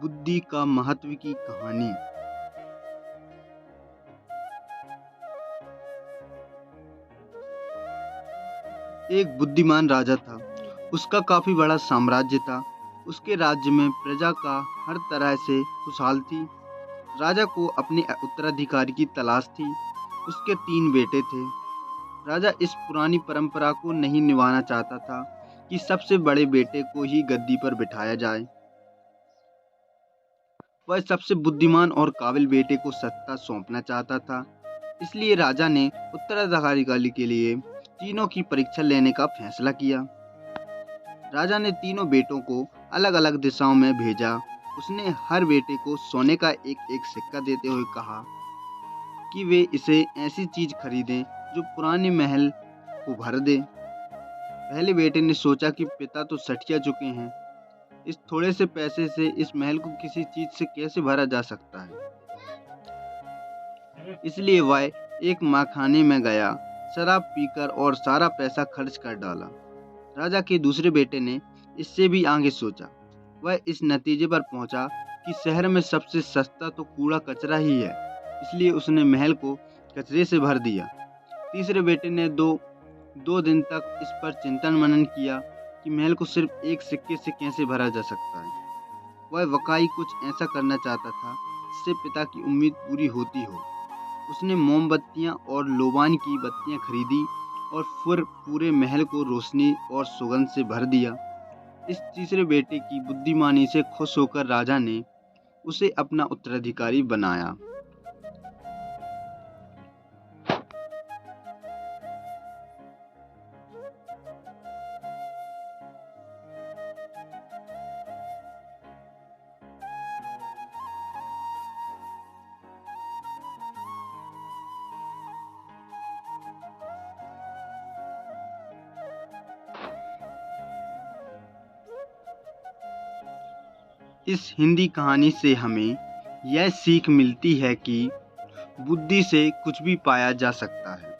बुद्धि का महत्व की कहानी। एक बुद्धिमान राजा था। उसका काफी बड़ा साम्राज्य था। उसके राज्य में प्रजा का हर तरह से खुशहाल थी। राजा को अपने उत्तराधिकारी की तलाश थी। उसके 3 बेटे थे। राजा इस पुरानी परंपरा को नहीं निभाना चाहता था कि सबसे बड़े बेटे को ही गद्दी पर बिठाया जाए। वह सबसे बुद्धिमान और काबिल बेटे को सत्ता सौंपना चाहता था। इसलिए राजा ने उत्तराधिकारी के लिए तीनों की परीक्षा लेने का फैसला किया। राजा ने तीनों बेटों को अलग अलग दिशाओं में भेजा। उसने हर बेटे को सोने का एक एक सिक्का देते हुए कहा कि वे इसे ऐसी चीज खरीदें जो पुराने महल को भर दे। पहले बेटे ने सोचा कि पिता तो सठिया चुके हैं, इस थोड़े से पैसे से इस महल को किसी चीज से कैसे भरा जा सकता है। इसलिए वह एक माखाने में गया, शराब पीकर और सारा पैसा खर्च कर डाला। राजा के दूसरे बेटे ने इससे भी आगे सोचा। वह इस नतीजे पर पहुंचा कि शहर में सबसे सस्ता तो कूड़ा कचरा ही है। इसलिए उसने महल को कचरे से भर दिया। तीसरे बेटे ने दो दिन तक इस पर चिंतन मनन किया कि महल को सिर्फ एक सिक्के से कैसे भरा जा सकता है। वह वाकई कुछ ऐसा करना चाहता था जिससे पिता की उम्मीद पूरी होती हो। उसने मोमबत्तियां और लोबान की बत्तियां खरीदी और फिर पूरे महल को रोशनी और सुगंध से भर दिया। इस तीसरे बेटे की बुद्धिमानी से खुश होकर राजा ने उसे अपना उत्तराधिकारी बनाया। इस हिंदी कहानी से हमें यह सीख मिलती है कि बुद्धि से कुछ भी पाया जा सकता है।